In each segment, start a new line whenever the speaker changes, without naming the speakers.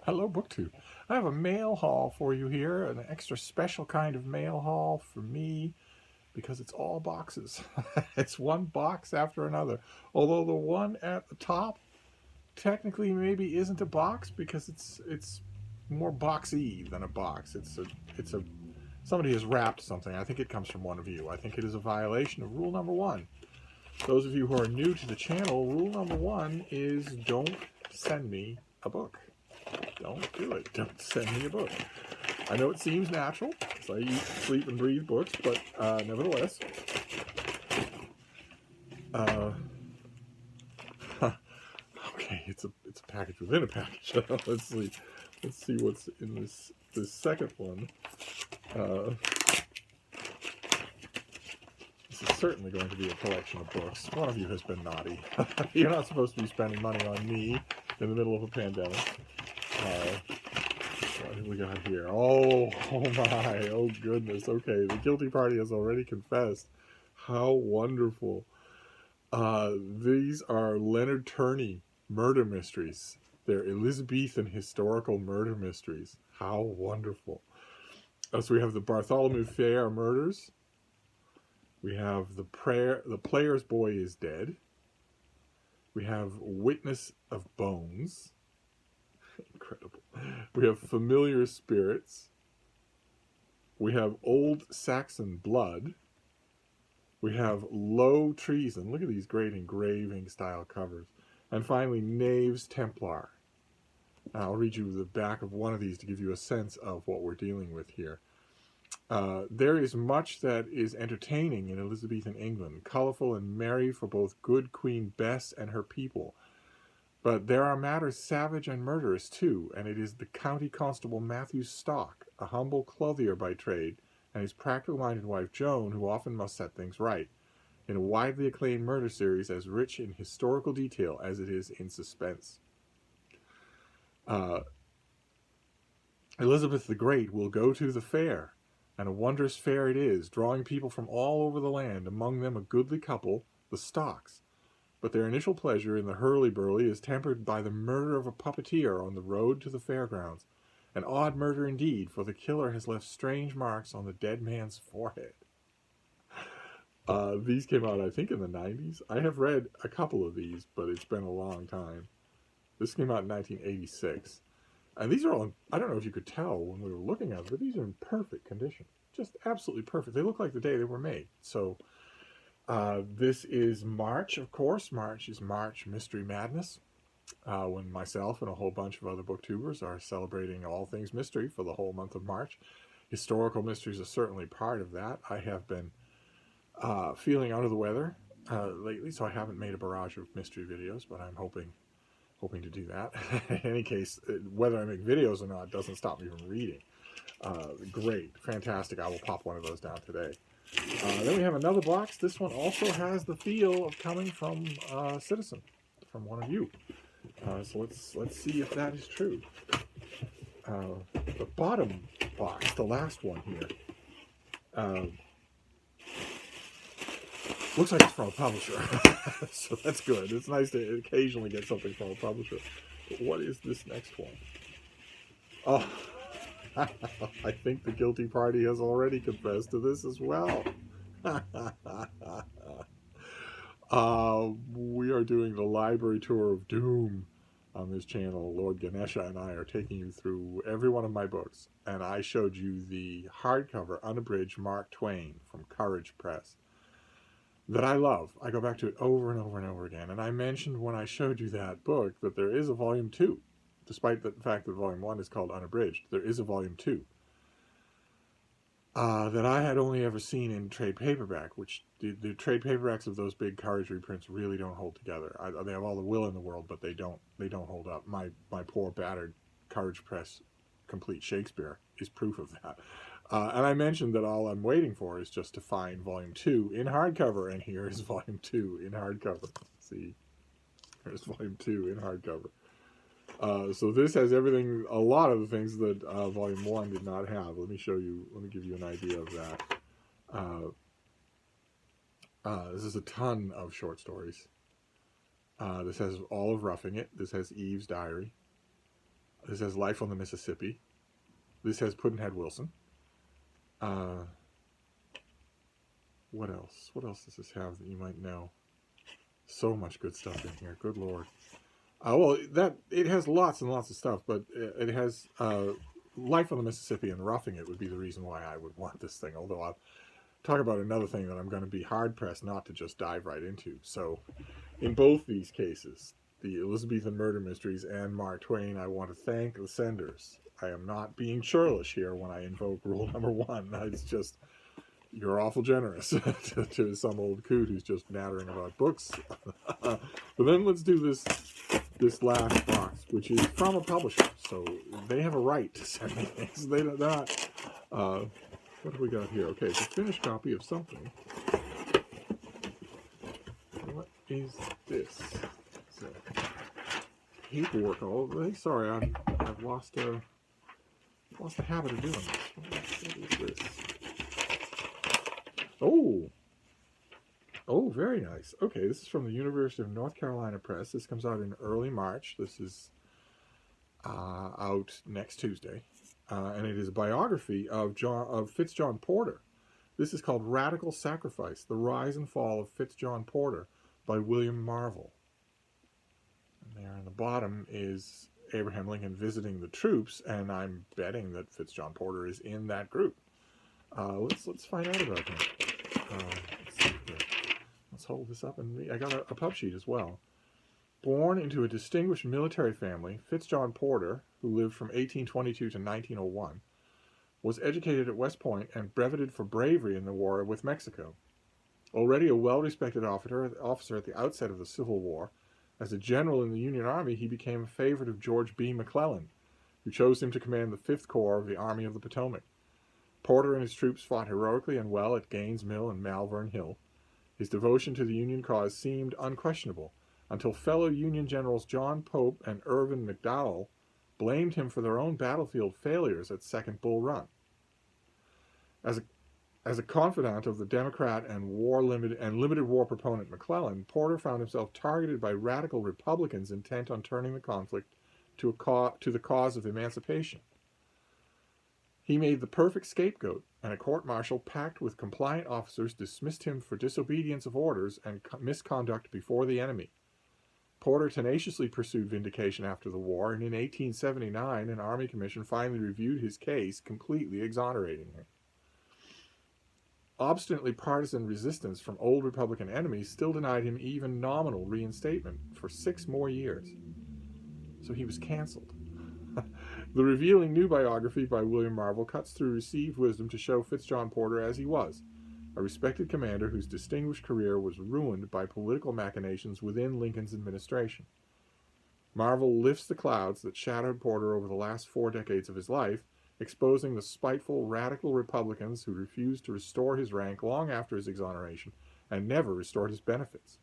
Hello, BookTube. I have a mail haul for you here, an extra special kind of mail haul for me because it's all boxes. It's one box after another. Although the one at the top technically maybe isn't a box because it's more boxy than a box. It's a somebody has wrapped something. I think it comes from one of you. I think it is a violation of rule number 1. Those of you who are new to the channel, rule number 1 is don't send me a book. Don't do it. Don't send me a book. I know it seems natural, because I eat, sleep, and breathe books, but nevertheless, uh, okay, it's a package within a package. Let's see what's in this second one. This is certainly going to be a collection of books. One of you has been naughty. You're not supposed to be spending money on me in the middle of a pandemic. What have we got here? Oh my, oh goodness. Okay, the guilty party has already confessed. How wonderful. These are Leonard Turney murder mysteries. They're Elizabethan historical murder mysteries. How wonderful. So we have the Bartholomew Fair murders. We have the Player's Boy is Dead. We have Witness of Bones. Incredible. We have Familiar Spirits. We have Old Saxon Blood. We have Low Treason. Look at these great engraving style covers. And finally, Knaves Templar. I'll read you the back of one of these to give you a sense of what we're dealing with here. There is much that is entertaining in Elizabethan England, colorful and merry for both good Queen Bess and her people. But there are matters savage and murderous too, and it is the County Constable Matthew Stock, a humble clothier by trade, and his practical-minded wife Joan, who often must set things right, in a widely acclaimed murder series as rich in historical detail as it is in suspense. Elizabeth the Great will go to the fair, and a wondrous fair it is, drawing people from all over the land, among them a goodly couple, the Stocks. But their initial pleasure in the hurly-burly is tempered by the murder of a puppeteer on the road to the fairgrounds. An odd murder indeed, for the killer has left strange marks on the dead man's forehead. These came out, I think, in the 90s. I have read a couple of these, but it's been a long time. This came out in 1986. And these are all, I don't know if you could tell when we were looking at them, but these are in perfect condition. Just absolutely perfect. They look like the day they were made. So this is March, of course. March is March Mystery Madness, when myself and a whole bunch of other booktubers are celebrating all things mystery for the whole month of March. Historical mysteries are certainly part of that. I have been feeling out of the weather lately, so I haven't made a barrage of mystery videos, but I'm hoping to do that. In any case, whether I make videos or not doesn't stop me from reading. Great, fantastic. I will pop one of those down today. Then we have another box. This one also has the feel of coming from a citizen, from one of you. So let's see if that is true. The bottom box, the last one here, looks like it's from a publisher. So that's good. It's nice to occasionally get something from a publisher. But what is this next one? Oh, I think the guilty party has already confessed to this as well. We are doing the library tour of doom on this channel. Lord Ganesha and I are taking you through every one of my books, and I showed you the hardcover unabridged Mark Twain from Courage Press that I love. I go back to it over and over and over again, and I mentioned when I showed you that book that there is a volume 2. Despite the fact that volume 1 is called unabridged, there is a volume 2. That I had only ever seen in trade paperback, which the trade paperbacks of those big Courage reprints really don't hold together. They have all the will in the world, but they don't hold up. My poor battered Courage Press complete Shakespeare is proof of that. And I mentioned that all I'm waiting for is just to find volume 2 in hardcover, and here is volume 2 in hardcover. See, here's volume 2 in hardcover. So this has everything, a lot of the things that volume 1 did not have. Let me give you an idea of that. This is a ton of short stories. This has all of Roughing It. This has Eve's Diary. This has Life on the Mississippi. This has Pudd'nhead Wilson. What else? What else does this have that you might know? So much good stuff in here. Good Lord. Well, it has lots and lots of stuff, but it has Life on the Mississippi and Roughing It would be the reason why I would want this thing. Although I'll talk about another thing that I'm going to be hard-pressed not to just dive right into. So in both these cases, the Elizabethan murder mysteries and Mark Twain, I want to thank the senders. I am not being churlish here when I invoke rule number 1. It's just, you're awful generous to some old coot who's just nattering about books. But then let's do this last box, which is from a publisher, so they have a right to send me things. They're not. What do we got here? Okay, it's a finished copy of something. What is this? It's paperwork all over. Sorry, I've lost the habit of doing this. What is this? Oh, very nice. Okay, this is from the University of North Carolina Press. This comes out in early March. This is out next Tuesday. And it is a biography of Fitzjohn Porter. This is called Radical Sacrifice, The Rise and Fall of Fitzjohn Porter by William Marvel. And there on the bottom is Abraham Lincoln visiting the troops, and I'm betting that Fitzjohn Porter is in that group. Let's find out about him. Let's see here. Let's hold this up and read. I got a pub sheet as well. Born into a distinguished military family, Fitzjohn Porter, who lived from 1822 to 1901, was educated at West Point and brevetted for bravery in the war with Mexico. Already a well-respected officer at the outset of the Civil War, as a general in the Union Army, he became a favorite of George B. McClellan, who chose him to command the 5th Corps of the Army of the Potomac. Porter and his troops fought heroically and well at Gaines Mill and Malvern Hill. His devotion to the Union cause seemed unquestionable, until fellow Union generals John Pope and Irvin McDowell blamed him for their own battlefield failures at Second Bull Run. As a confidant of the Democrat and limited war proponent McClellan, Porter found himself targeted by radical Republicans intent on turning the conflict to the cause of emancipation. He made the perfect scapegoat, and a court-martial packed with compliant officers dismissed him for disobedience of orders and misconduct before the enemy. Porter tenaciously pursued vindication after the war, and in 1879 an Army Commission finally reviewed his case, completely exonerating him. Obstinately partisan resistance from old Republican enemies still denied him even nominal reinstatement for 6 more years. So he was canceled. The revealing new biography by William Marvel cuts through received wisdom to show Fitzjohn Porter as he was, a respected commander whose distinguished career was ruined by political machinations within Lincoln's administration. Marvel lifts the clouds that shadowed Porter over the last 4 decades of his life, exposing the spiteful, radical Republicans who refused to restore his rank long after his exoneration and never restored his benefits.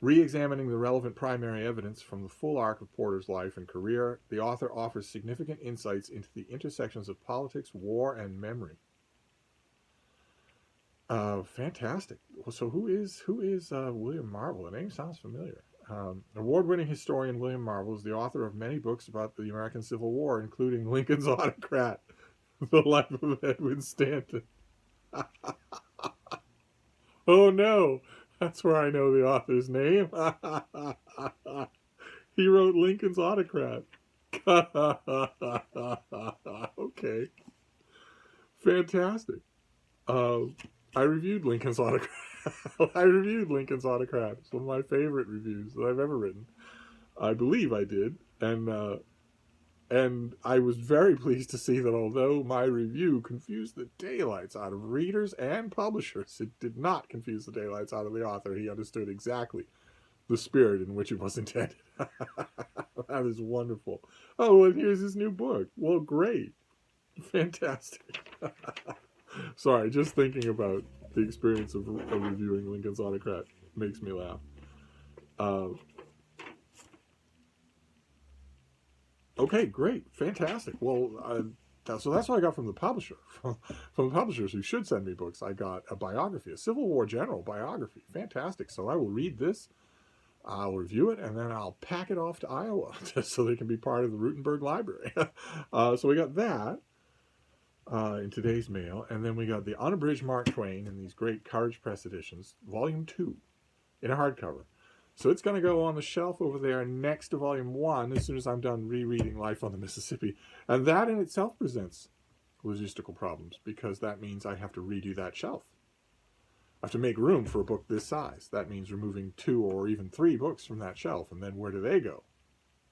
Re-examining the relevant primary evidence from the full arc of Porter's life and career, the author offers significant insights into the intersections of politics, war, and memory. Fantastic. So who is William Marvel? The name sounds familiar. Award-winning historian William Marvel is the author of many books about the American Civil War, including Lincoln's Autocrat, The Life of Edwin Stanton. Oh no! That's where I know the author's name. He wrote Lincoln's Autocrat. Okay. Fantastic. I reviewed Lincoln's Autocrat. It's one of my favorite reviews that I've ever written. I believe I did. And I was very pleased to see that although my review confused the daylights out of readers and publishers, it did not confuse the daylights out of the author. He understood exactly the spirit in which it was intended. That is wonderful. Oh, and here's his new book. Well, great. Fantastic. Sorry, just thinking about the experience of reviewing Lincoln's Autocrat makes me laugh. Okay, great. Fantastic. Well, so that's what I got from the publisher. From the publishers who should send me books, I got a biography, a Civil War general biography. Fantastic. So I will read this I'll review it, and then I'll pack it off to Iowa so they can be part of the Rutenberg Library. So we got that in today's mail, and then we got the Unabridged Mark Twain in these great Carriage Press editions, Volume 2, in a hardcover. So it's going to go on the shelf over there next to Volume 1 as soon as I'm done rereading Life on the Mississippi. And that in itself presents logistical problems, because that means I have to redo that shelf. I have to make room for a book this size. That means removing 2 or even 3 books from that shelf, and then where do they go?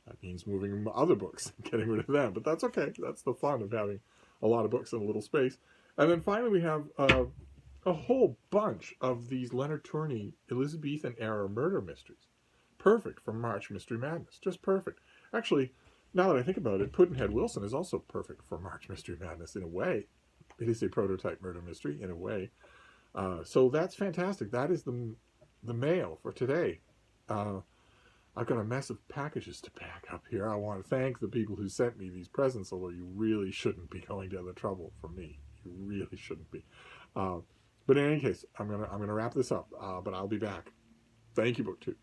That means moving other books and getting rid of them, but that's okay. That's the fun of having a lot of books in a little space. And then finally we have a whole bunch of these Leonard Turney Elizabethan-era murder mysteries. Perfect for March Mystery Madness. Just perfect. Actually, now that I think about it, Pudd'nhead Wilson is also perfect for March Mystery Madness in a way. It is a prototype murder mystery in a way. So that's fantastic. That is the mail for today. I've got a mess of packages to pack up here. I want to thank the people who sent me these presents, although you really shouldn't be going to the trouble for me. You really shouldn't be. But in any case, I'm gonna wrap this up. But I'll be back. Thank you, BookTube.